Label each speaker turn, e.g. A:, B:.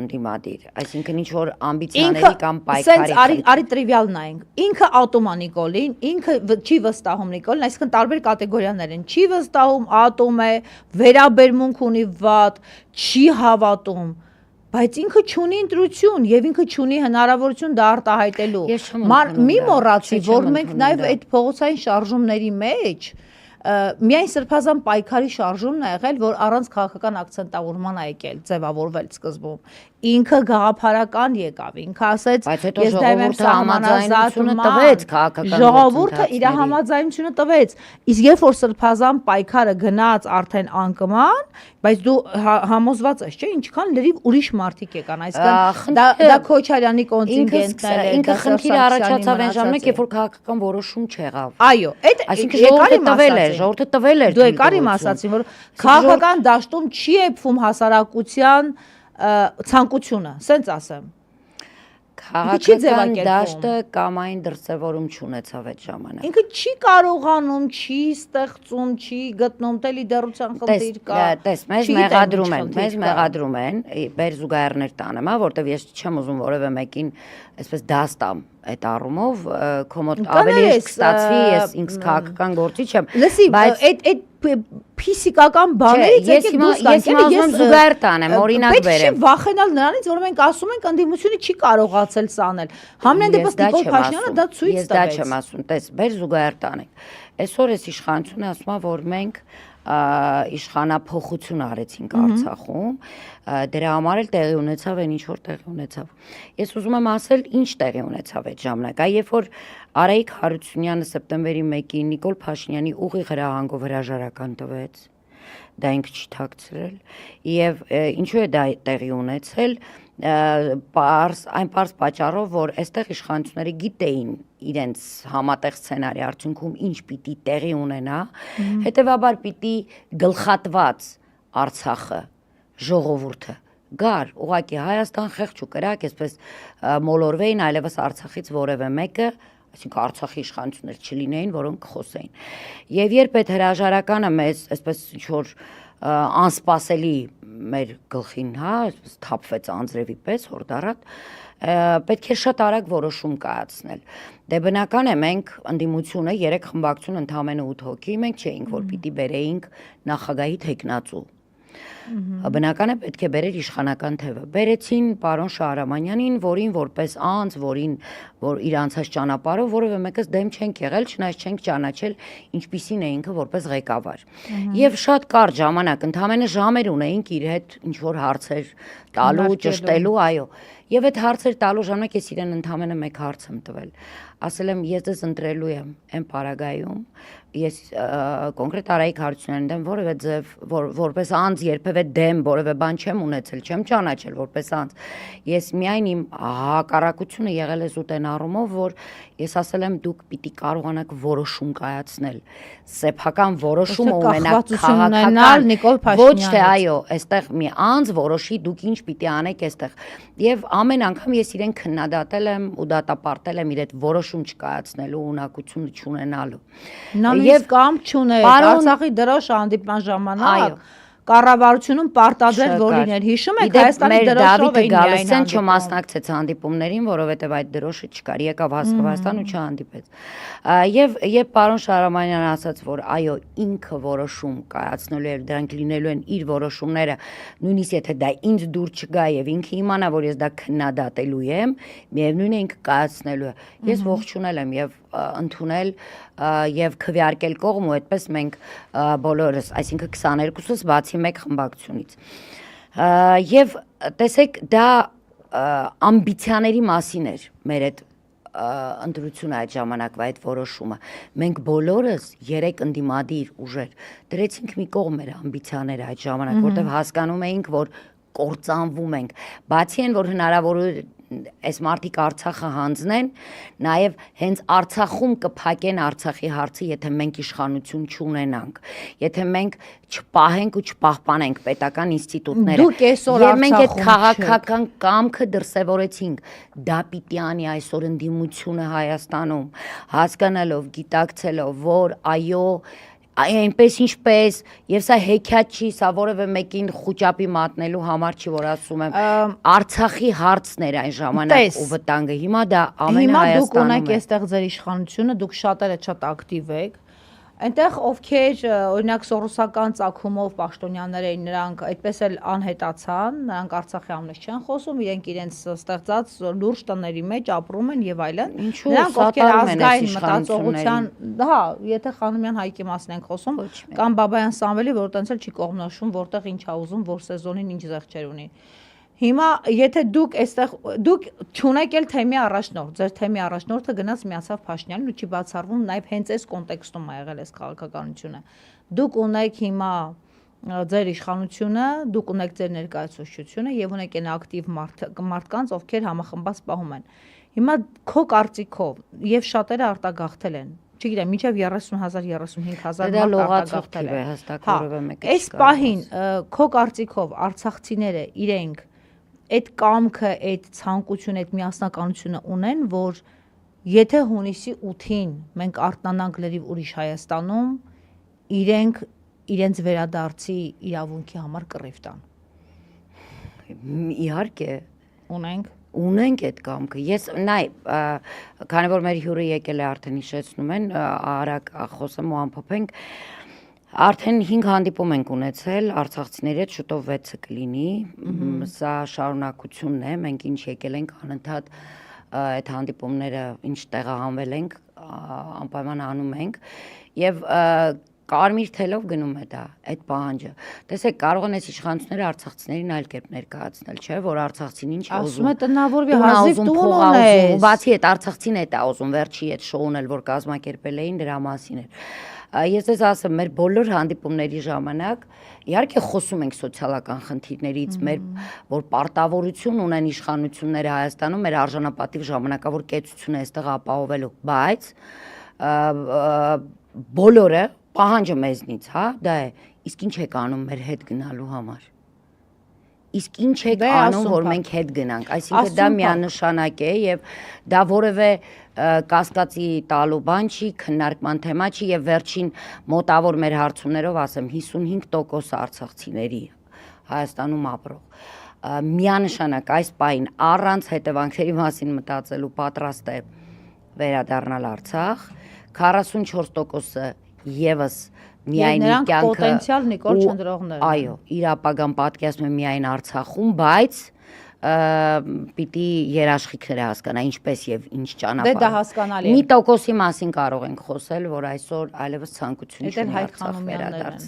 A: ընդդիմադիր, այսինքն ինչ որ ամբիցիաների կամ պայքարի։
B: Սենց արի տրիվիալ նայենք։ Ինքը ատոմ է Նիկոլին, ինքը չի վստահում Նիկոլին, այսինքն տարբեր կատեգորիաներ են։ Չի վստահում, ատոմ է, վերաբերմունք ունի վատ, չի հավատում, բայց ինքը չունի ընտրություն եւ ինքը չունի հնարավորություն դա արտահայտելու։ Մի մոռացի, որ մենք նաեւ այդ փողոցային շարժումների մեջ միայն սրբազան պայքարի շարժումն է եղել, որ առանց քաղաքական ակցենտավորման է եկել, ձևավորվել սկզբում։ Ինքը գաղափարական եկավ, ինքը ասեց,
A: ես դեմ եմ համաձայնությունը տվեց քաղաքական
B: ժողովուրդը իր համաձայնությունը տվեց, իսկ երբ որ սրբազան պայքարը գնաց արդեն անկման, բայց դու համոզված ես, չէ՞, ինչքան լրիվ ուրիշ մարդիկ եկան, այսինքն դա Քոչարյանի կոնտինգենտն է,
A: ինքը խնդիրը առաջացավ այն ժամանակ, երբ որ քաղաքական որոշում չեղավ։
B: Այո, այդ ժողովուրդը տվել էր։ Դու եկար իմ ասացին, որ քաղաքական դաշտում չի եփվում հասարակության ցանկությունը, սենց ասեմ։
A: Քաղաքական դաշտը կամային դրսևորում չունեցավ այդ ժամանակ։
B: Ինքը չի կարողանում, չի ստեղծում, չի գտնում, դե լիդերության խնդիր կա։
A: Տես, մեզ մեղադրում են, բեր զուգահեռներ տանեմ, որտեվ ես չեմ ուզում որևէ մեկին այսպես դաս տամ այդ առումով, կոմոդ ավելի էշ կստացվի, ես ինքս քաղաքական գործիչ եմ,
B: բայց այդ ֆիզիկական բաներից եկեք դուրս գանք,
A: ես զուգահեռ տանեմ, օրինակ բերեմ։
B: Պետք չի վախենալ նրանից, որ մենք ասում ենք ընդդիմությունը չի կարողացել սանել։ Համենայն դեպս Նիկոլ Փաշինյանը դա ցույց տվեց։
A: Ես դա չեմ ասում, տես, բեր զուգահեռ տանենք։ Այսօր էս իշխանությունը ասում է, որ մենք իշխանափոխություն արեցինք Արցախում, դրա համար էլ տեղի ունեցավ այն ինչ որ տեղի ունեցավ։ Ես ուզում եմ ասել, ինչ տեղի ունեցավ այդ ժամանակ, երբ որ Արայիկ Հարությունյանը սեպտեմբերի 1-ին Նիկոլ Փաշինյանի ուղիղ հրահանգով հրաժարական տվեց, դա ինքը չի թաքցրել, եւ ինչու է դա տեղի ունեցել, այն պարզ պատճառով, որ այստեղ իշխանությունները գիտեին իրենց համատեղ սցենարի արդյունքում ինչ պիտի տեղի ունենա, հետևաբար պիտի գլխատված Արցախը, ժողովուրդը գար, ուղղակի Հայաստան խեղճ ու կրակ, այսպես մոլորվեին, այլևս Արցախից որևէ մեկը, այսինքն Արցախի իշխանություններ չլինեին, որոնք կխոսեին։ Եվ երբ այդ հրաժարականը մեզ այսպես ինչ-որ անսպասելի մեր գլխին, այսպես թափվեց անձրևի պես, հորդառատ, պետք է շատ արագ որոշում կայացնել։ Դե բնական է, մենք ընդդիմությունը 3 խմբակցություն ընդամենը 8 հոգի, մենք չէինք, որ պիտի բերեինք նախագահի թեկնածու։ Բնական է պետք է բերեր իշխանական թևը։ Բերեցին պարոն Շահրամանյանին, որին որպես անձ, որ իր անցած ճանապարհով որևէ մեկս դեմ չենք եղել, չնայած չենք ճանաչել ինչպիսին է ինքը որպես ղեկավար։ Եվ շատ կարճ ժամանակ, ընդամենը ժամեր ունեինք իր հետ ինչ որ հարցեր տալու, ճշտելու, այո։ Եվ այդ հարցեր տալու ժամանակ ես իրեն ընդամենը մեկ հարց եմ տվել։ Ասել եմ, ես դες ընտրելու եմ այն պարագայում, ես կոնկրետ Արայիկ Հարությունյանին դեմ որևէ ձև, որպես անձ երբևէ դեմ որևէ բան չեմ ունեցել, չեմ ճանաչել որպես անձ։ Ես միայն իմ հակառակությունը եղել է զուտ այն առումով, որ ես ասել եմ դուք պիտի կարողանաք որոշում կայացնել, սեփական որոշում ունենաք քաղաքական, ոչ թե այո, այստեղ մի անձ որոշի դուք ինչ պիտի անեք այստեղ։ Եվ ամեն անգամ ես իրեն քննադատել եմ ու դատապարտել եմ իր այդ որոշում չկայացնելու ունակությունը չունենալու։
B: Եվ կամ չուներ Արցախի դրոշ հանդիպման ժամանակ կառավարությունում պարտադեր որ լիներ, հիշում եք Հայաստանի դրոշով էին միայն
A: չմասնակցեց հանդիպումներին, որովհետև այդ դրոշը չկար, եկավ Հայաստան ու չհանդիպեց։ Եվ պարոն Շահրամանյանը ասաց, որ այո, ինքը որոշում կայացնելու է, դրանք լինելու են իր որոշումները, նույնիսկ եթե դա ինձ դուր չգա եւ ինքը իմանա, որ ես դա քննադատելու եմ, միևնույն է ինքը կայացնելու է։ Ես ողջունել եմ եւ ընդունել եւ քվեարկել կողմ ու այդպես մենք բոլորս, այսինքն 22-ս բացի մեկ խմբակցությունից։ Եվ տեսեք, դա ամբիցիաների մասին էր մեր այդ ընտրությունը այդ ժամանակվա այդ որոշումը։ Մենք բոլորս 3 ընդդիմադիր ուժեր դրեցինք մի կողմ մեր ամբիցիաները այդ ժամանակ, որտեղ հասկանում էինք, որ կործանվում ենք, բացի այն, որ հնարավոր այս մարդիկ Արցախը հանձնեն, նաև հենց Արցախում կփակեն Արցախի հարցը, եթե մենք իշխանություն չունենանք, եթե մենք չպահենք ու չպահպանենք պետական ինստիտուտները։ Եվ մենք այդ քաղաքական կամքը դրսևորեցինք, դա պիտի անի այսօր ընդդիմությունը Հայաստանում, հասկանալով, գիտակցելով, որ այո, այնպես ինչպես եւ սա հեքիաթ չի, սա որևէ մեկին խոճապի մատնելու համար չի, որ ասում եմ Արցախի հարցն էր այն ժամանակ ու վտանգը, հիմա դա ամենը Հայաստանում է։
B: Հիմա դուք ունեք այստեղ ձեր իշխանությունը, դուք շատերը շատ ակտիվ եք։ Այնտեղ ովքեր օրինակ սորոսական ծագումով պաշտոնյաներ էին, նրանք այդպես էլ անհետացան, նրանք Արցախի ամենից չեն խոսում, իրենք իրենց ստեղծած լուրջ տների մեջ ապրում են եւ այլն։ Նրանք ովքեր ազգային մտածողության, հա, եթե Խանոմյան Հայկի մասին ենք խոսում, կամ Բաբայան Սամվելի, որ տենց էլ չի կողմնորոշում, որտեղ ինչ ա ուզում, որ սեզոնին ինչ զեղչեր ունի։ Հիմա եթե դուք այստեղ դուք չունեք էլ թեմի առաջնորդ, ձեր թեմի առաջնորդը գնաց միացավ Փաշինյանին ու չի բացառվում նաև հենց այս կոնտեքստում ա եղել այս քաղաքականությունը։ Դուք ունեք հիմա ձեր իշխանությունը, դուք ունեք ձեր ներկայացուցչությունը եւ ունեք այն ակտիվ մարդկանց, ովքեր համախմբած պահում են։ Հիմա քո կարծիքով եւ շատերը արտագաղթել են, չգիտեմ, մինչև 30,000-35,000 մարդ արտագաղթել է
A: հստակ որևէ մեկը։
B: Այս պահին քո կարծիքով արցախցիները իրենք այդ կամքը, այդ ցանկությունը, այդ միասնականությունը ունեն, որ եթե հունիսի 8-ին մենք արթնանանք լրիվ ուրիշ Հայաստանում, իրենք իրենց վերադարձի իրավունքի համար կռիվ տան։
A: Իհարկե
B: ունենք
A: այդ կամքը։ Ես նայ, քանի որ մեր հյուրը եկել է արդեն հիշեցնում են, արագ խոսեմ ու ամփոփենք։ Արդեն 5 հանդիպում ենք ունեցել արցախցիների հետ, շուտով 6-ը կլինի, սա շարունակությունն է, մենք ինչ եկել ենք անընդհատ այդ հանդիպումները ինչ տեղահանվել ենք, անպայման անում ենք եւ կարմիր թելով գնում է դա, այդ պահանջը։ Տեսեք, կարող են այս իշխանությունները արցախցիներին այլ կերպ ներկայացնել, չէ՞, որ արցախցին ինչ է ուզում։
B: Ասում է տնավորվի հազիվ տուն ունես։
A: Բացի այդ արցախցին է դա ուզում, վերջի այդ շոուն էլ որ կազմակերպել էին դրա մասին էր։ Ես ձեզ ասեմ, մեր բոլոր հանդիպումների ժամանակ իհարկե խոսում ենք սոցիալական խնդիրներից, մեր որ պարտավորություն ունեն իշխանությունները Հայաստանում մեր արժանապատիվ ժամանակավոր կեցությունը այստեղ ապահովելու, բայց բոլորը պահանջը մեզնից, հա, դա է, իսկ ինչ եք անում մեր հետ գնալու համար։ Իսկ ինչ եք անում, որ մենք հետ գնանք, այսինքն դա միանշանակ է եւ դա որևէ կասկածի տալու բան չի, քննարկման թեմա չի եւ վերջին մոտավոր մեր հարցումներով ասեմ 55% արցախցիների Հայաստանում ապրող միանշանակ այս պահին առանց հետևանքների մասին մտածելու պատրաստ է վերադառնալ Արցախ, 44%-ը եւս միայն
B: նրանք պոտենցիալ Նիկոլ Չնդրողներ են։
A: Այո, իր ապագան պատկերացնում է միայն Արցախում, բայց պիտի երաշխիքները հասկանա ինչպես եւ ինչ ճանապարհ։
B: Դե դա հասկանալի է։
A: Մի տոկոսի մասին կարող ենք խոսել, որ այսօր այլևս ցանկություն չունի Արցախ վերադարձ։